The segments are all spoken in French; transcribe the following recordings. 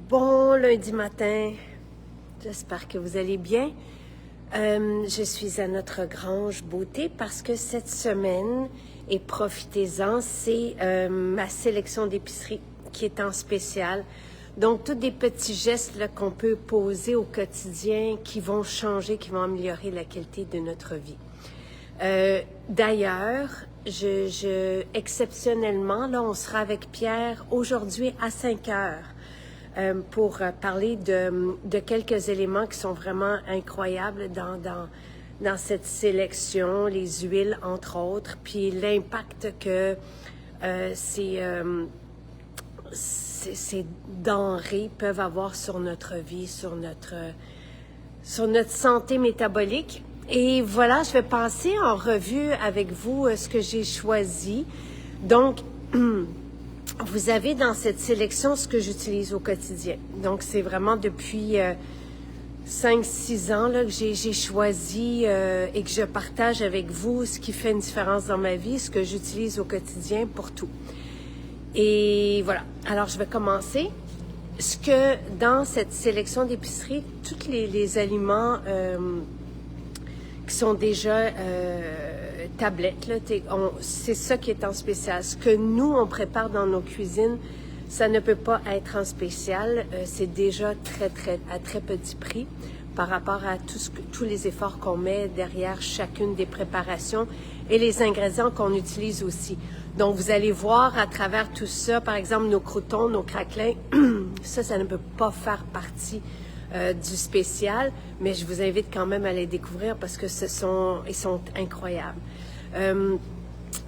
Bon lundi matin, j'espère que vous allez bien. Je suis à notre Grange Beauté parce que cette semaine, et profitez-en, c'est ma sélection d'épicerie qui est en spécial. Donc, tous des petits gestes qu'on peut poser au quotidien qui vont changer, qui vont améliorer la qualité de notre vie. D'ailleurs, exceptionnellement, là, on sera avec Pierre aujourd'hui à 5 heures. Pour parler de quelques éléments qui sont vraiment incroyables dans cette sélection, les huiles entre autres, puis l'impact que ces denrées peuvent avoir sur notre vie, sur notre santé métabolique. Et voilà, je vais passer en revue avec vous ce que j'ai choisi. Donc, vous avez dans cette sélection ce que j'utilise au quotidien. Donc, c'est vraiment depuis 5-6 ans là, que j'ai choisi et que je partage avec vous ce qui fait une différence dans ma vie, ce que j'utilise au quotidien pour tout. Et voilà. Alors, je vais commencer. Ce que dans cette sélection d'épicerie, tous les aliments qui sont déjà tablettes, c'est ça qui est en spécial. Ce que nous, on prépare dans nos cuisines, ça ne peut pas être en spécial. C'est déjà à très petit prix par rapport à tous les efforts qu'on met derrière chacune des préparations et les ingrédients qu'on utilise aussi. Donc, vous allez voir à travers tout ça, par exemple, nos croûtons, nos craquelins, ça ne peut pas faire partie du spécial, mais je vous invite quand même à les découvrir parce que ils sont incroyables.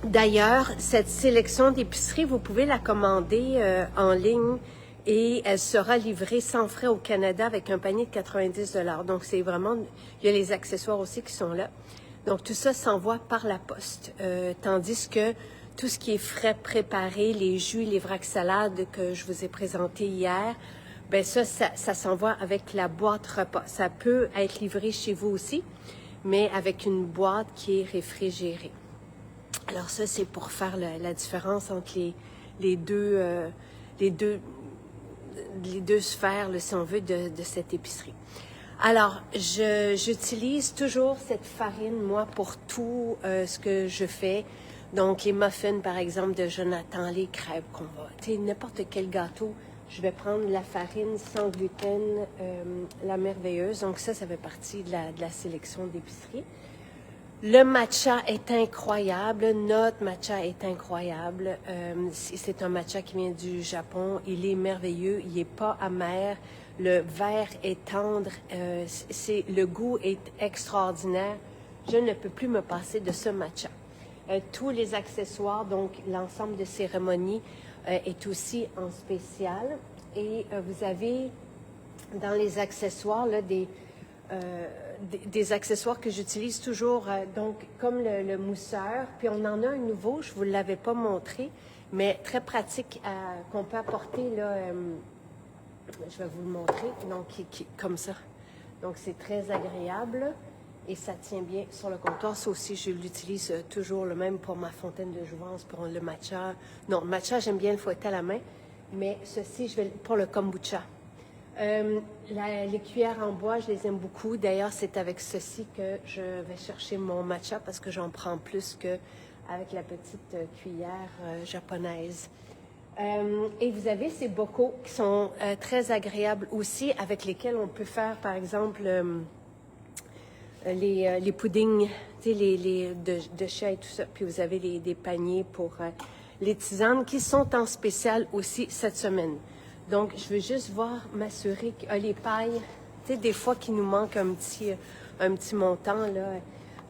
D'ailleurs, cette sélection d'épicerie, vous pouvez la commander en ligne et elle sera livrée sans frais au Canada avec un panier de 90 $. Donc, c'est vraiment... Il y a les accessoires aussi qui sont là. Donc, tout ça s'envoie par la poste. Tandis que tout ce qui est frais préparés, les jus, les vracs salades que je vous ai présentés hier, bien ça s'envoie avec la boîte repas. Ça peut être livré chez vous aussi, mais avec une boîte qui est réfrigérée. Alors ça, c'est pour faire la différence entre les deux sphères, si on veut, de cette épicerie. Alors, j'utilise toujours cette farine, moi, pour tout ce que je fais. Donc, les muffins, par exemple, de Jonathan, les crêpes qu'on va... Tu sais, n'importe quel gâteau, je vais prendre la farine sans gluten, la merveilleuse. Donc, ça fait partie de la sélection d'épicerie. Le matcha est incroyable. Notre matcha est incroyable. C'est un matcha qui vient du Japon. Il est merveilleux. Il n'est pas amer. Le verre est tendre. Le goût est extraordinaire. Je ne peux plus me passer de ce matcha. Tous les accessoires, donc l'ensemble de cérémonie est aussi en spécial. Et vous avez dans les accessoires là, des accessoires que j'utilise toujours, donc comme le mousseur. Puis on en a un nouveau, je ne vous l'avais pas montré, mais très pratique qu'on peut apporter, là, je vais vous le montrer, donc comme ça. Donc c'est très agréable et ça tient bien sur le comptoir. Ça aussi, je l'utilise toujours, le même pour ma fontaine de jouvence, pour le matcha. Non, le matcha, j'aime bien le fouetter à la main, mais ceci, pour le kombucha. Les cuillères en bois, je les aime beaucoup. D'ailleurs, c'est avec ceci que je vais chercher mon matcha parce que j'en prends plus qu'avec la petite cuillère japonaise. Et vous avez ces bocaux qui sont très agréables aussi, avec lesquels on peut faire, par exemple, les puddings, tu sais, de chat et tout ça. Puis vous avez des paniers pour les tisanes qui sont en spécial aussi cette semaine. Donc, je veux juste m'assurer que les pailles, tu sais, des fois qu'il nous manque un petit montant, là.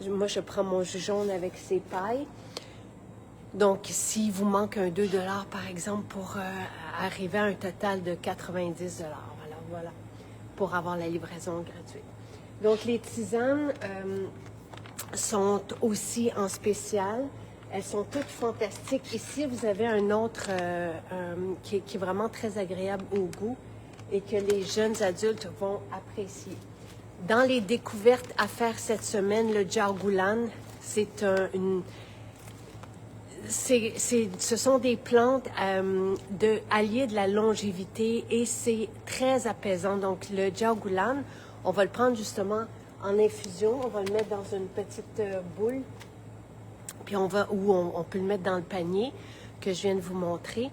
Moi, je prends mon jus jaune avec ces pailles. Donc, s'il vous manque un 2 $, par exemple, pour arriver à un total de 90 $, voilà, pour avoir la livraison gratuite. Donc, les tisanes sont aussi en spécial. Elles sont toutes fantastiques. Ici, vous avez un autre qui est vraiment très agréable au goût et que les jeunes adultes vont apprécier. Dans les découvertes à faire cette semaine, le Jargulan, ce sont des plantes alliées de la longévité et c'est très apaisant. Donc, le Jiaogulan, on va le prendre justement en infusion. On va le mettre dans une petite boule. Puis on peut le mettre dans le panier que je viens de vous montrer.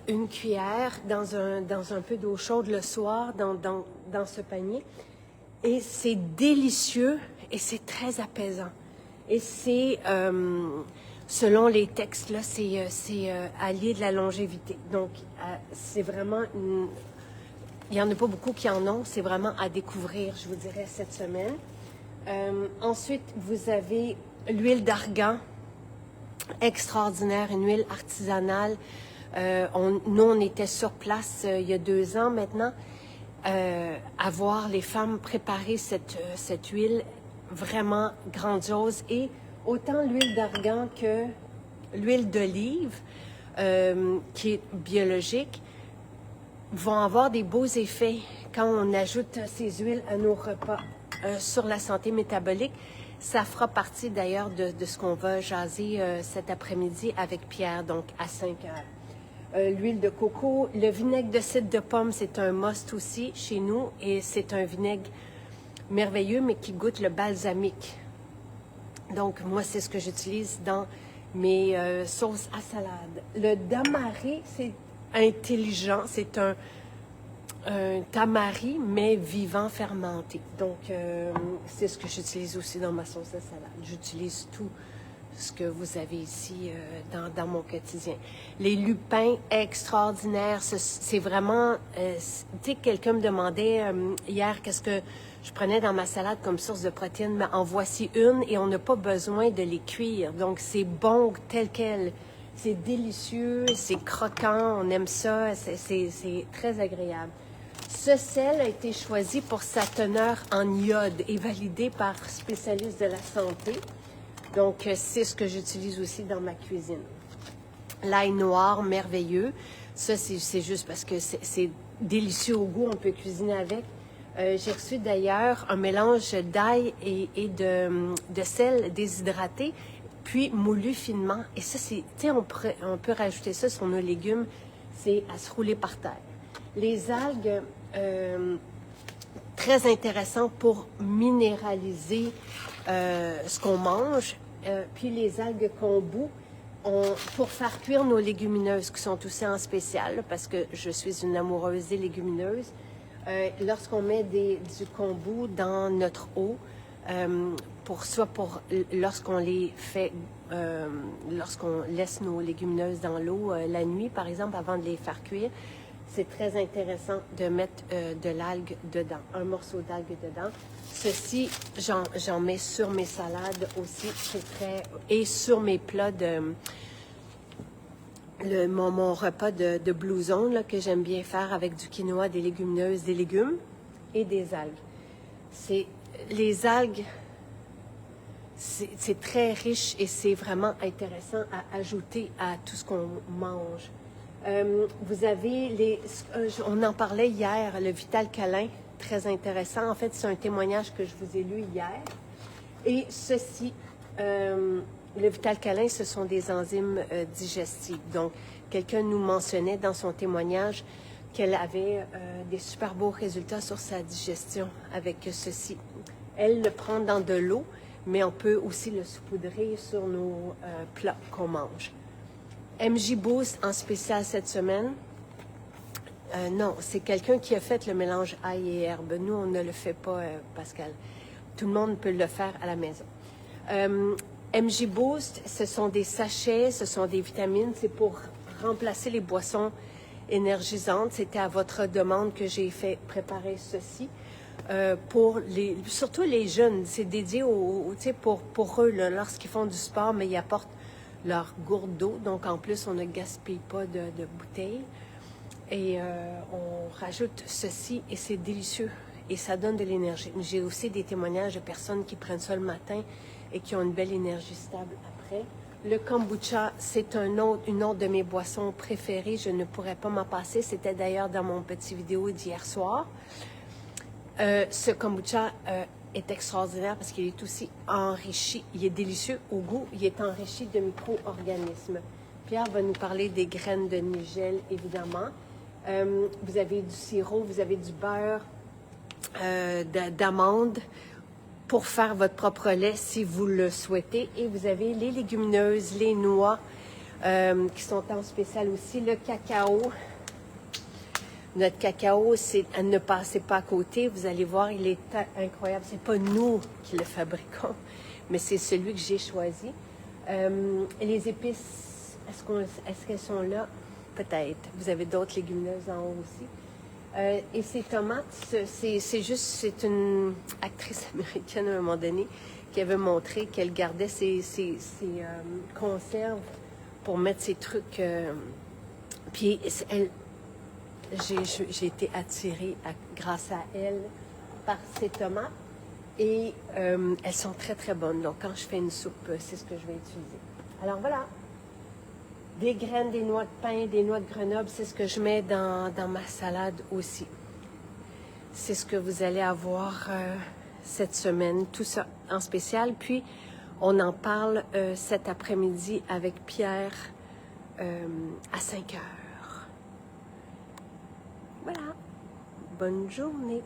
Une cuillère dans un peu d'eau chaude le soir dans ce panier. Et c'est délicieux et c'est très apaisant. Et c'est, selon les textes, là, c'est allié de la longévité. Donc, c'est vraiment... il n'y en a pas beaucoup qui en ont. C'est vraiment à découvrir, je vous dirais, cette semaine. Ensuite, vous avez l'huile d'argan, extraordinaire, une huile artisanale. Nous, on était sur place il y a 2 ans maintenant, à voir les femmes préparer cette huile vraiment grandiose. Et autant l'huile d'argan que l'huile d'olive, qui est biologique, vont avoir des beaux effets quand on ajoute ces huiles à nos repas sur la santé métabolique. Ça fera partie d'ailleurs de ce qu'on va jaser cet après-midi avec Pierre, donc à 5 heures. L'huile de coco, le vinaigre de cidre de pomme, c'est un must aussi chez nous et c'est un vinaigre merveilleux mais qui goûte le balsamique. Donc moi, c'est ce que j'utilise dans mes sauces à salade. Le damari, c'est intelligent, c'est un tamari, mais vivant, fermenté. Donc, c'est ce que j'utilise aussi dans ma sauce à salade. J'utilise tout ce que vous avez ici dans mon quotidien. Les lupins extraordinaires, c'est vraiment... tu sais, quelqu'un me demandait hier qu'est-ce que je prenais dans ma salade comme source de protéines, mais en voici une et on n'a pas besoin de les cuire. Donc, c'est bon tel quel. C'est délicieux, c'est croquant, on aime ça, c'est très agréable. Ce sel a été choisi pour sa teneur en iode et validé par spécialistes de la santé. Donc, c'est ce que j'utilise aussi dans ma cuisine. L'ail noir, merveilleux. Ça, c'est juste parce que c'est délicieux au goût, on peut cuisiner avec. J'ai reçu d'ailleurs un mélange d'ail et de sel déshydraté, puis moulu finement. Et ça, tu sais, on peut rajouter ça sur nos légumes, c'est à se rouler par terre. Les algues, très intéressant pour minéraliser ce qu'on mange. Puis les algues kombu, pour faire cuire nos légumineuses, qui sont aussi en spécial, parce que je suis une amoureuse des légumineuses. Lorsqu'on met du kombu dans notre eau, lorsqu'on les fait, lorsqu'on laisse nos légumineuses dans l'eau la nuit, par exemple, avant de les faire cuire, c'est très intéressant de mettre de l'algue dedans, un morceau d'algue dedans. Ceci, j'en mets sur mes salades aussi, et sur mes plats mon repas de Blue Zone là, que j'aime bien faire avec du quinoa, des légumineuses, des légumes et des algues. Les algues, c'est très riche et c'est vraiment intéressant à ajouter à tout ce qu'on mange. Vous avez on en parlait hier, le Vital Câlin, très intéressant. En fait, c'est un témoignage que je vous ai lu hier. Et ceci, le Vital Câlin, ce sont des enzymes digestives. Donc, quelqu'un nous mentionnait dans son témoignage qu'elle avait des super beaux résultats sur sa digestion avec ceci. Elle le prend dans de l'eau, mais on peut aussi le saupoudrer sur nos plats qu'on mange. MJ Boost en spécial cette semaine. Non, c'est quelqu'un qui a fait le mélange ail et herbe. Nous, on ne le fait pas, Pascal. Tout le monde peut le faire à la maison. MJ Boost, ce sont des sachets, ce sont des vitamines. C'est pour remplacer les boissons énergisantes. C'était à votre demande que j'ai fait préparer ceci. Surtout les jeunes, c'est dédié pour eux, là, lorsqu'ils font du sport, mais ils apportent leur gourde d'eau. Donc, en plus, on ne gaspille pas de bouteilles. Et on rajoute ceci et c'est délicieux. Et ça donne de l'énergie. J'ai aussi des témoignages de personnes qui prennent ça le matin et qui ont une belle énergie stable après. Le kombucha, c'est une autre de mes boissons préférées. Je ne pourrais pas m'en passer. C'était d'ailleurs dans mon petit vidéo d'hier soir. Ce kombucha est extraordinaire parce qu'il est aussi enrichi. Il est délicieux au goût. Il est enrichi de micro-organismes. Pierre va nous parler des graines de nigel, évidemment. Vous avez du sirop, vous avez du beurre d'amande pour faire votre propre lait si vous le souhaitez. Et vous avez les légumineuses, les noix qui sont en spécial aussi, le cacao. Notre cacao, c'est à ne passer pas à côté. Vous allez voir, il est incroyable. C'est pas nous qui le fabriquons, mais c'est celui que j'ai choisi. Les épices, est-ce qu'elles sont là? Peut-être. Vous avez d'autres légumineuses en haut aussi. Et ces tomates, c'est une actrice américaine à un moment donné qui avait montré qu'elle gardait ses conserves pour mettre ses trucs. Puis j'ai été attirée grâce à elle par ces tomates et elles sont très très bonnes. Donc quand je fais une soupe, c'est ce que je vais utiliser. Alors voilà, des graines, des noix de pin, des noix de Grenoble, c'est ce que je mets dans ma salade aussi. C'est ce que vous allez avoir cette semaine, tout ça en spécial. Puis on en parle cet après-midi avec Pierre à 5 heures. Voilà. Bonne journée.